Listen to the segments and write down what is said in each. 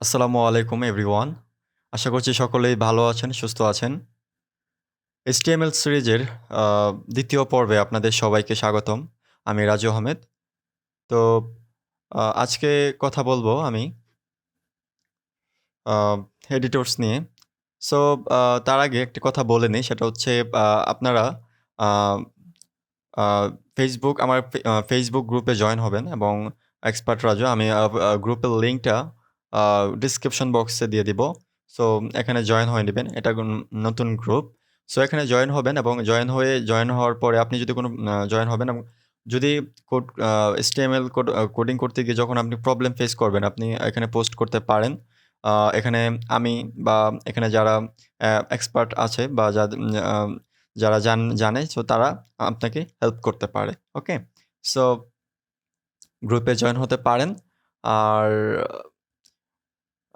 আসসালামু আলাইকুম এভরিওয়ান। আশা করছি সকলেই ভালো আছেন, সুস্থ আছেন। HTML সিরিজের আ ২য় পর্বে আপনাদের সবাইকে স্বাগতম। আমি রাজু আহমেদ। তো আজকে কথা বলবো আমি আ এডিটরস নিয়ে। সো তার আগে একটি কথা বলে নেই, সেটা হচ্ছে আ আপনারা আ আ Facebook গ্রুপে জয়েন হবেন এবং এক্সপার্ট রাজু আমি গ্রুপের লিঙ্কটা আ ডেসক্রিপশন বক্সে দিয়ে দিব। সো এখানে জয়েন হয়ে নিবেন। এটা নতুন গ্রুপ। সো এখানে জয়েন হবেন এবং জয়েন হওয়ার পরে আপনি যদি কোনো জয়েন হবেন এবং যদি HTML কোডিং করতে গিয়ে যখন আপনি প্রবলেম ফেস করবেন, আপনি এখানে পোস্ট করতে পারেন। এখানে আমি বা এখানে যারা এক্সপার্ট আছে বা আ যারা জানে, সো তারা আপনাকে হেল্প করতে পারে। ওকে? সো গ্রুপে জয়েন হতে পারেন। আর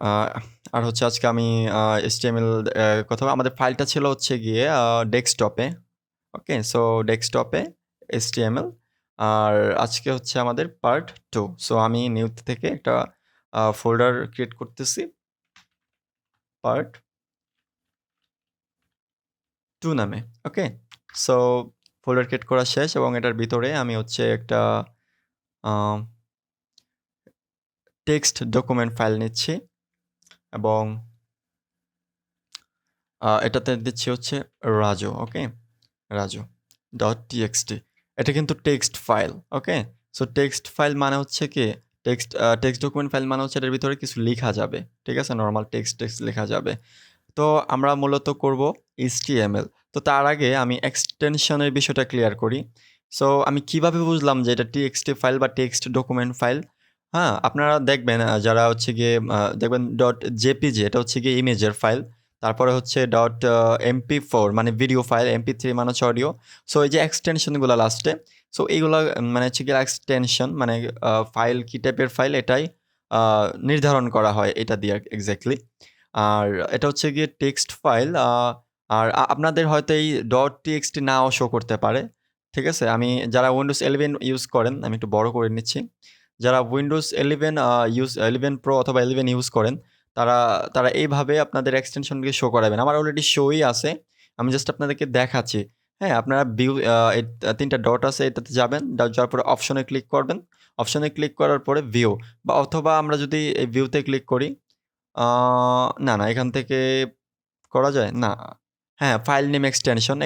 আ আর হচ্ছে আজকে আমি HTML কথা আমাদের ফাইলটা ছিল হচ্ছে গিয়ে ডেস্কটপে। ওকে? সো ডেস্কটপে HTML। আর আজকে হচ্ছে আমাদের পার্ট 2। সো আমি নিউ থেকে একটা ফোল্ডার ক্রিয়েট করতেছি। পার্ট 2 নামে। ওকে? সো ফোল্ডার ক্রিয়েট করা শেষ এবং এটার ভিতরে আমি হচ্ছে একটা আ টেক্সট ডকুমেন্ট ফাইল নিচ্ছি এবং এটাতে দিচ্ছি হচ্ছে Raju. Okay? Raju dot TXT. এটা কিন্তু text file. Okay? So text file মানে হচ্ছে কি টেক্সট ডকুমেন্ট ফাইল মানে হচ্ছে এটার ভিতরে কিছু লিখা যাবে। ঠিক আছে? নরমাল টেক্সট লেখা যাবে। তো আমরা মূলত করব HTML। তো তার আগে আমি এক্সটেনশনের বিষয়টা ক্লিয়ার করি। সো আমি কিভাবে বুঝলাম যে এটা টিএক্সটি ফাইল বা টেক্সট ডকুমেন্ট ফাইল? হ্যাঁ, আপনারা দেখবেন যারা হচ্ছে গিয়ে দেখবেন .jpg এটা হচ্ছে গিয়ে ইমেজের ফাইল। তারপরে হচ্ছে .mp4 মানে ভিডিও ফাইল, mp3 মানে হচ্ছে অডিও। সো এই যে এক্সটেনশনগুলা লাস্টে, সো এইগুলা মানে হচ্ছে গিয়ে এক্সটেনশন মানে ফাইল কি টাইপের ফাইল এটাই আ নির্ধারণ করা হয় এটা দিয়ে এক্সাক্টলি। আর এটা হচ্ছে গিয়ে টেক্সট ফাইল আর আপনাদের হয়তো এই .txt নাও শো করতে পারে। ঠিক আছে? যারা Windows 11 ইউজ করেন, আমি একটু বড় করে নিচ্ছি। যারা Windows 11 11 Pro অথবা 11 ইউজ করেন, তারা তারা এইভাবে আপনাদের এক্সটেনশনকে শো করাবেন। আমার অলরেডি শোই আছে। আমি জাস্ট আপনাদেরকে দেখাচ্ছি। হ্যাঁ? আপনারা ভিউ এই ৩ টা ডট আছে এটাতে যাবেন। যাওয়ার পরে অপশনে ক্লিক করবেন। অপশনে ক্লিক করার পরে ভিউ বা অথবা আমরা যদি এই ভিউতে ক্লিক করি আ না, এখান থেকে করা যায়? না। হ্যাঁ, ফাইল নেম এক্সটেনশন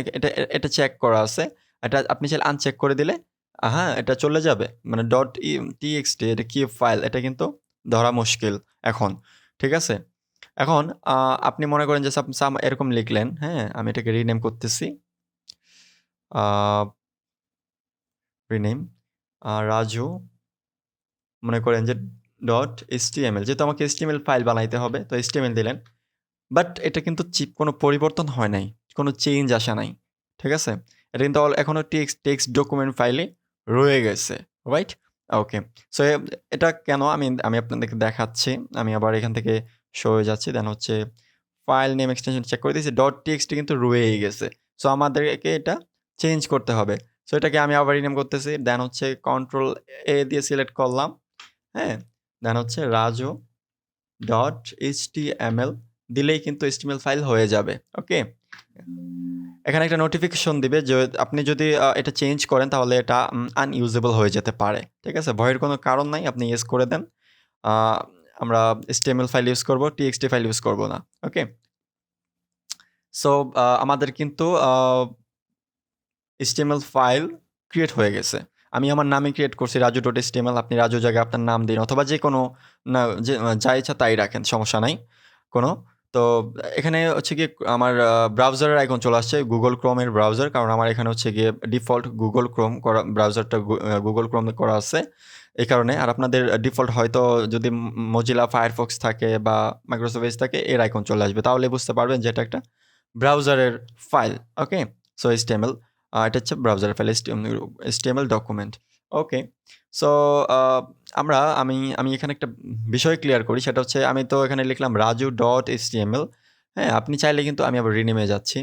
এটা চেক করা আছে। এটা আপনি চাইলে আনচেক করে দিলে হ্যাঁ, এটা চলে যাবে। মানে txt এটা কি ফাইল এটা কিন্তু ধরা মুশকিল এখন। ঠিক আছে? এখন আ আপনি মনে করেন যে এরকম লিখলেন, হ্যাঁ? আমি এটাকে রিনেম করতেছি। আ রিনেম রাজু মনে করেন যে .html যেহেতু আমাকে HTML ফাইল বানাইতে হবে, তো HTML দিলেন। বাট এটা কিন্তু কোনো পরিবর্তন হয় নাই। কোনো চেঞ্জ আসা নাই। ঠিক আছে? এটা কিন্তু এখনো টেক্সট ডকুমেন্ট ফাইলে রয়ে গেছে। রাইট? ওকে। সো এটা কেন আমি আপনাদেরকে দেখাচ্ছি। আমি আবার এখান থেকে সরে যাচ্ছি। দেন হচ্ছে ফাইল নেম এক্সটেনশন চেক করে দিয়েছি। .txt কিন্তু রয়েই গেছে। সো আমাদেরকে এটা চেঞ্জ করতে হবে। সো এটাকে আমি আবার রিনেম করতেছি। দেন হচ্ছে কন্ট্রোল A দিয়ে সিলেক্ট করলাম। হ্যাঁ? দেন হচ্ছে রাজু .html দিলেই কিন্তু HTML ফাইল হয়ে যাবে। ওকে? এখানে একটা নোটিফিকেশন দিবে যে আপনি যদি এটা চেঞ্জ করেন তাহলে এটা আনইউজেবল হয়ে যেতে পারে। ঠিক আছে? ভয়ের কোনো কারণ নাই। আপনি ইয়েস করে দেন। আ আমরা HTML ফাইল ইউজ করব, TXT ফাইল ইউজ করব না। ওকে? সো আমাদের কিন্তু HTML ফাইল ক্রিয়েট হয়ে গেছে। আমি আমার নামে ক্রিয়েট করছি raju.html আপনি রাজু জায়গায় আপনার নাম দিন অথবা যেকোনো না যে যা ইচ্ছা তাই রাখেন, সমস্যা নাই কোনো। তো এখানে হচ্ছে গিয়ে আমার ব্রাউজারের আইকন চলে আসছে Google Chrome এর ব্রাউজার। কারণ আমার এখানে হচ্ছে গিয়ে ডিফল্ট Google Chrome করা ব্রাউজারটা Google Chrome এ করা আছে। এই কারণে। আর আপনাদের ডিফল্ট হয়তো যদি Mozilla Firefox থাকে বা Microsoft Edge থাকে এর আইকন চলে আসবে। তাহলে বুঝতে পারবেন যে এটা একটা ব্রাউজারের ফাইল। ওকে? সো HTML এটা হচ্ছে ব্রাউজার ফাইল HTML ডকুমেন্ট। ওকে। সো আ আমি এখানে একটা বিষয় ক্লিয়ার করি সেটা হচ্ছে আমি তো এখানে লিখলাম raju.html হ্যাঁ? আপনি চাইলে কিন্তু আমি আবার রিনেমে যাচ্ছি।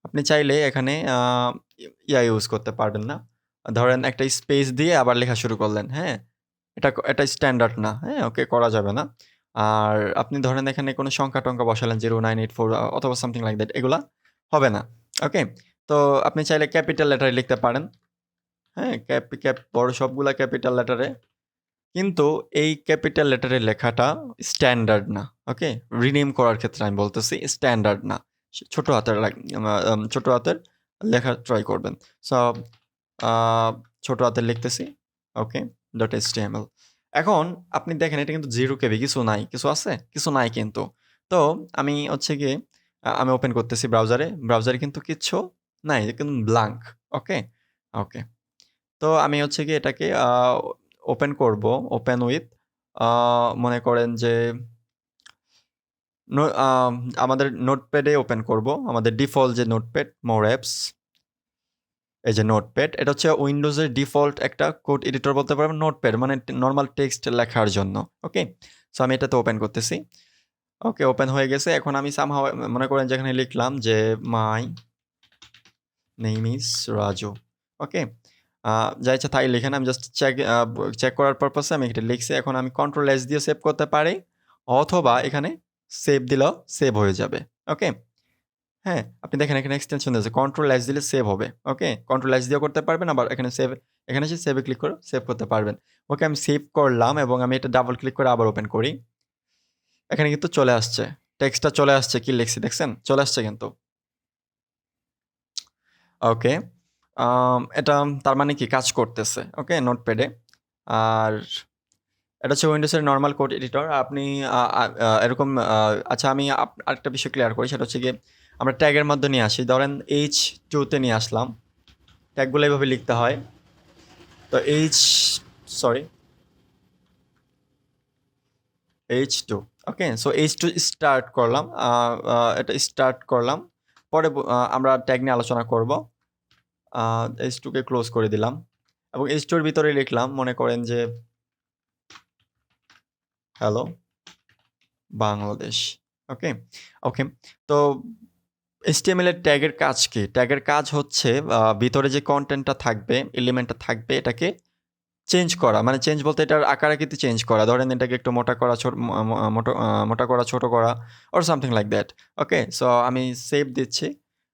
আপনি চাইলে এখানে ইউজ করতে পারবেন না। ধরেন একটা স্পেস দিয়ে আবার লেখা শুরু করলেন, হ্যাঁ? এটা স্ট্যান্ডার্ড না, হ্যাঁ? ওকে করা যাবে না। আর আপনি ধরেন এখানে কোনো সংখ্যা-টংখ্যা বসালেন 0984 অথবা সামথিং লাইক দ্যাট, এগুলা হবে না। ওকে? তো আপনি চাইলে ক্যাপিটাল লেটারে লিখতে পারেন। হ্যাঁ? বড় সবগুলা ক্যাপিটাল লেটারে। কিন্তু এই ক্যাপিটাল লেটারে লেখাটা স্ট্যান্ডার্ড না। ওকে? রিনেম করার ক্ষেত্রে আমি বলতেছি স্ট্যান্ডার্ড না। ছোট হাতের ছোট হাতের লেখা ট্রাই করবেন। সো আ ছোট হাতের লিখতেছি। ওকে? .html। এখন আপনি দেখেন এটা কিন্তু 0 কেবি, কিছু নাই। কিছু আছে? কিছু নাই কিন্তু। তো আমি হচ্ছে গিয়ে আমি ওপেন করতেছি ব্রাউজারে। ব্রাউজারে কিন্তু কিচ্ছু নাই। কিন্তু ব্ল্যাংক। ওকে? ওকে। তো আমি হচ্ছে গিয়ে এটাকে ওপেন করব। ওপেন উইথ আ মনে করেন যে নো আমাদের নোটপ্যাডে ওপেন করব। আমাদের ডিফল্ট যে নোটপ্যাড, মোর অ্যাপস, এই যে নোটপ্যাড, এটা হচ্ছে উইন্ডোজের ডিফল্ট একটা কোড এডিটর বলতে পারবেন। নোটপ্যাড মানে নরমাল টেক্সট লেখার জন্য। ওকে? সো আমি এটাতে ওপেন করতেছি। ওকে, ওপেন হয়ে গেছে। এখন আমি সামহাউ মনে করেন যেখানে লিখলাম যে মাই নেম ইজ রাজু। ওকে? যা ইচ্ছা তাই লিখেন। আমি জাস্ট চেক করার পারপাসে আমি এটা লিখছি। এখন আমি কন্ট্রোল এস দিয়ে সেভ করতে পারি, অথবা এখানে সেভ দিলেও সেভ হয়ে যাবে। ওকে? হ্যাঁ, আপনি দেখেন এখানে এক্সটেনশন আছে। কন্ট্রোল এস দিলে সেভ হবে। ওকে? কন্ট্রোল এস দিয়েও করতে পারবেন, আবার এখানে এখানে এসে সেভে ক্লিক করে সেভ করতে পারবেন। ওকে, আমি সেভ করলাম এবং আমি এটা ডাবল ক্লিক করে আবার ওপেন করি। এখানে কিন্তু চলে আসছে। টেক্সটটা চলে আসছে। কি লিখছি দেখছেন? চলে আসছে কিন্তু। ওকে। এটা তার মানে কি কাজ করতেছে। ওকে? নোটপ্যাডে। আর এটা হচ্ছে উইন্ডোজের নরমাল কোড এডিটর। আপনি আ আ আ এরকম আচ্ছা, আমি আরেকটা বিষয় ক্লিয়ার করি। সেটা হচ্ছে গিয়ে আমরা ট্যাগের মধ্যে নিয়ে আসি। ধরেন H2 তে নিয়ে আসলাম। ট্যাগগুলো এভাবে লিখতে হয়। তো সরি, H2। ওকে? সো H2 স্টার্ট করলাম। এটা স্টার্ট করলাম। পরে আমরা ট্যাগ নিয়ে আলোচনা করব। H2 কে ক্লোজ করে দিলাম। এবং H2 এর ভিতরে লিখলাম মনে করেন যে হ্যালো বাংলাদেশ। ওকে? ওকে। তো HTML এর ট্যাগের কাজ কি? ট্যাগের কাজ হচ্ছে ভিতরে যে কনটেন্টটা থাকবে, এলিমেন্টটা থাকবে, এটাকে চেঞ্জ করা। মানে চেঞ্জ বলতে এটার আকার-আকৃতি চেঞ্জ করা। ধরেন এটাকে একটু মোটা করা, ছোট ম ম মোটা করা, ছোট করা, or something like that. Okay? So আমি সেভ দিচ্ছি।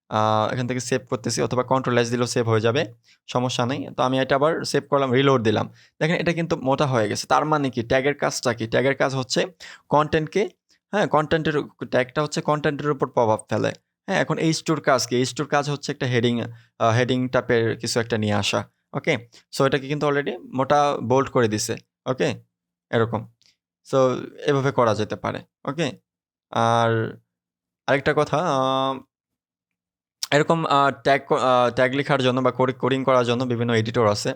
আ এখান থেকে সেভ করতেছি, অথবা কন্ট্রোল এস দিলেও সেভ হয়ে যাবে। সমস্যা নেই। তো আমি এটা আবার সেভ করলাম, রিলোড দিলাম। দেখেন এটা কিন্তু মোটা হয়ে গেছে। তার মানে কি? ট্যাগের কাজটা কি? ট্যাগের কাজ হচ্ছে কনটেন্টকে, হ্যাঁ, ট্যাগটা হচ্ছে কনটেন্টের উপর প্রভাব ফেলে। হ্যাঁ, এখন H2 র কাজ কি? H2 র কাজ হচ্ছে একটা হেডিং টাইপের কিছু একটা নিয়ে আসা। ওকে? সো এটাকে কিন্তু অলরেডি মোটা বোল্ড করে দিছে। ওকে? এরকম। সো এভাবে করা যেতে পারে। ওকে? আর আরেকটা কথা, এরকম ট্যাগ লিখার জন্য বা কোডিং করার জন্য বিভিন্ন এডিটর আছে।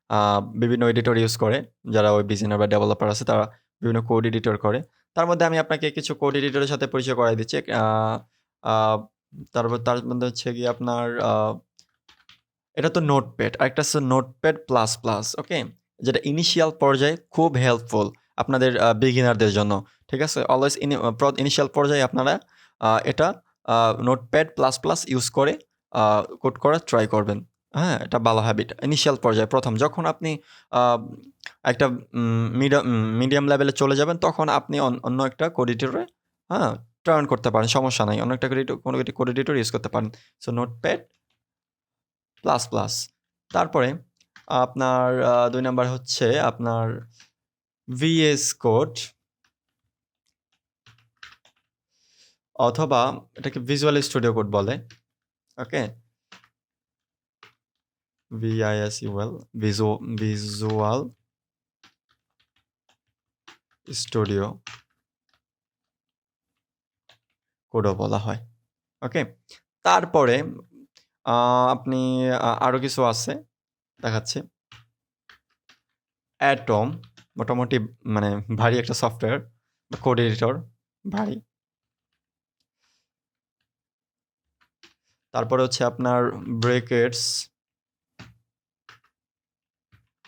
আ বিভিন্ন এডিটর ইউজ করে। যারা ওয়েব ডিজাইনার বা ডেভেলপার আছে তারা বিভিন্ন কোড এডিটর করে। তার মধ্যে আমি আপনাকে কিছু কোড এডিটরের সাথে পরিচয় করায় দিচ্ছি। আ তারপর তার মধ্যে হচ্ছে গিয়ে আপনার এটা তো নোটপ্যাড। আরেকটা আছে নোটপ্যাড প্লাস, প্লাস। ওকে? যেটা ইনিশিয়াল পর্যায়ে খুব হেল্পফুল আপনাদের বিগিনারদের জন্য। ঠিক আছে? অলওয়েজ ইনিশিয়াল পর্যায়ে আপনারা এটা আ নোটপ্যাড প্লাস, প্লাস ইউজ করে আ কোড করার ট্রাই করবেন। হ্যাঁ? এটা ভালো হ্যাবিট। ইনিশিয়াল পর্যায়ে ১ম যখন আপনি আ একটা মিডিয়াম লেভেলে চলে যাবেন, তখন আপনি অন্য একটা কোড এডিটরে, হ্যাঁ, টার্ন করতে পারেন। সমস্যা নাই। অন্য একটা কোনো কোড এডিটর ইউজ করতে পারেন। So notepad plus, plus. তারপরে আপনার ২ নাম্বার হচ্ছে আপনার VS কোড, অথবা এটাকে ভিজুয়াল স্টুডিও কোড বলে। ওকে? VISUAL, ভিজুয়াল স্টুডিও কোডও বলা হয়। ওকে? তারপরে আ আপনি আরো কিছু আছে, দেখাচ্ছি। অ্যাটম মোটামুটি মানে ভারী একটা সফটওয়্যার বা কোড এডিটর, ভারী। তারপরে হচ্ছে আপনার ব্রেকেটস।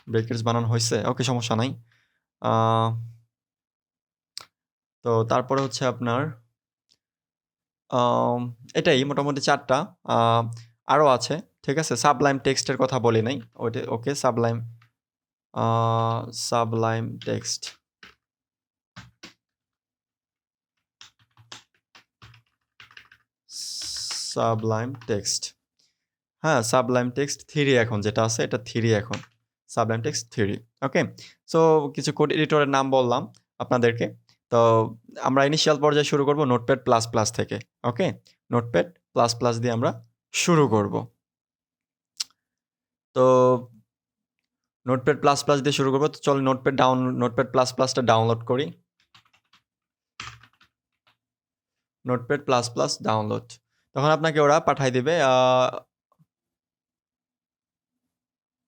ব্রেকেটস বানানো হইছে? ওকে, সমস্যা নাই। আ তো তারপরে হচ্ছে আপনার আম এটাই মোটামুটি ৪ টা। আ আরো আছে। ঠিক আছে? সাবলাইম টেক্সটের কথা বলি নাই। ওকে, আ সাবলাইম টেক্সট। Sublime text. হ্যাঁ, সাবলাইম টেক্সট 3 এখন যেটা আছে এটা 3 এখন। Sublime text 3। ওকে? সো কিছু কোড এডিটরের নাম বললাম আপনাদেরকে। তো আমরা ইনিশিয়াল পর্যায়ে শুরু করব নোটপ্যাড প্লাস প্লাস থেকে। ওকে? নোটপ্যাড প্লাস প্লাস দিয়ে আমরা শুরু করব। তো নোটপ্যাড প্লাস প্লাস দিয়ে শুরু করব। তো চল নোটপ্যাড প্লাস প্লাসটা ডাউনলোড করি। Notepad plus plus download. তখন আপনাকে ওরা পাঠায় দিবে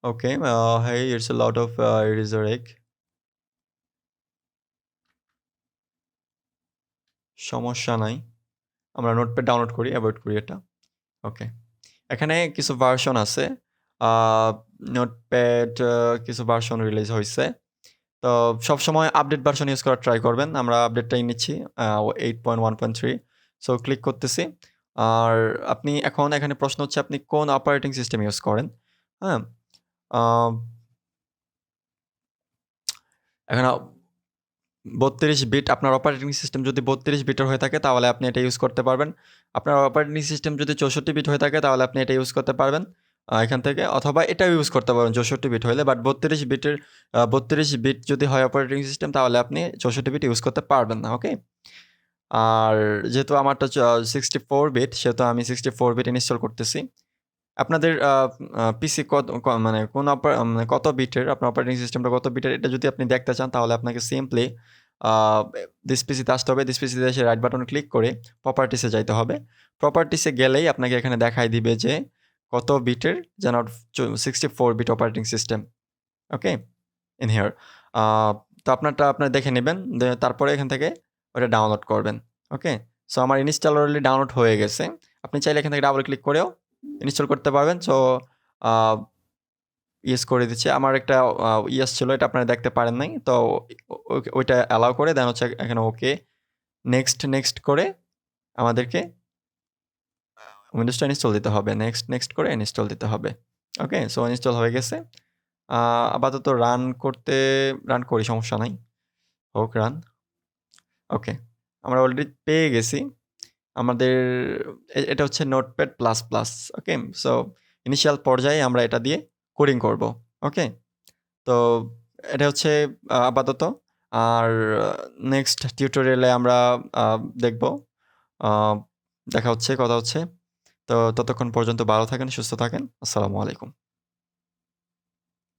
ওকে, hey, it's a lot of eraser egg. সমস্যা নাই। আমরা নোটপ্যাড ডাউনলোড করি, অ্যাভয়েড করি এটা। ওকে। এখানে কিছু ভার্সন আছে। নোটপ্যাড কিছু ভার্সন রিলিজ হইছে। তো সবসময় আপডেট ভার্সন ইউজ করার ট্রাই করবেন। আমরা আপডেটটাই নিচ্ছি 8.1.3। সো ক্লিক করতেছি। আর আপনি এখানে প্রশ্ন হচ্ছে আপনি কোন অপারেটিং সিস্টেম ইউজ করেন? হ্যাঁ? এখানে 32 বিট আপনার অপারেটিং সিস্টেম যদি 32 বিটের হয়ে থাকে তাহলে আপনি এটা ইউজ করতে পারবেন। আপনার অপারেটিং সিস্টেম যদি 64 বিট হয়ে থাকে তাহলে আপনি এটা ইউজ করতে পারবেন এখান থেকে, অথবা এটাও ইউজ করতে পারবেন 64 বিট হলে। বাট 32 বিট যদি হয় অপারেটিং সিস্টেম তাহলে আপনি 64 বিট ইউজ করতে পারবেন না। ওকে? আর যেহেতু আমারটা 64 বিট সেহেতু আমি 64 বিট ইনস্টল করতেছি। আপনাদের পিসি মানে কত বিটের আপনার অপারেটিং সিস্টেমটা কত বিটের এটা যদি আপনি দেখতে চান তাহলে আপনাকে সিম্পলি দিস পিসিতে আসতে হবে। দিস পিসিতে এসে রাইট বাটনে ক্লিক করে প্রপার্টিসে যাইতে হবে। প্রপার্টিসে গেলেই আপনাকে এখানে দেখাই দিবে যে কত বিটের, যেন 64 bit operating system. Okay? In here তো আপনার দেখে নেবেন, তারপরে এখান থেকে ওটা ডাউনলোড করবেন। ওকে? সো আমার ইনস্টল অলরেডি ডাউনলোড হয়ে গেছে। আপনি চাইলে এখান থেকে ডাবল ক্লিক করেও ইনস্টল করতে পারবেন। সো ইয়েস করে দিচ্ছে। আমার একটা ইয়েস ছিল, এটা আপনারা দেখতে পারেন নাই। তো ওইটা অ্যালাউ করে দেন হচ্ছে এখানে ওকে, নেক্সট করে আমাদেরকে উইন্ডোজটা ইনস্টল দিতে হবে। নেক্সট করে ইনস্টল দিতে হবে। ওকে? সো ইনস্টল হয়ে গেছে। আপাতত রান করি, সমস্যা নাই। হোক রান। ওকে। আমরা অলরেডি পেয়ে গেছি। আমাদের এটা হচ্ছে নোটপ্যাড প্লাস প্লাস। ওকে? সো ইনিশিয়াল পর্যায়ে আমরা এটা দিয়ে কোডিং করব। ওকে? তো এটা হচ্ছে আপাতত। আর নেক্সট টিউটোরিয়ালে আমরা দেখব। কথা হচ্ছে। তো ততক্ষণ পর্যন্ত ভালো থাকেন, সুস্থ থাকেন। আসসালামু আলাইকুম।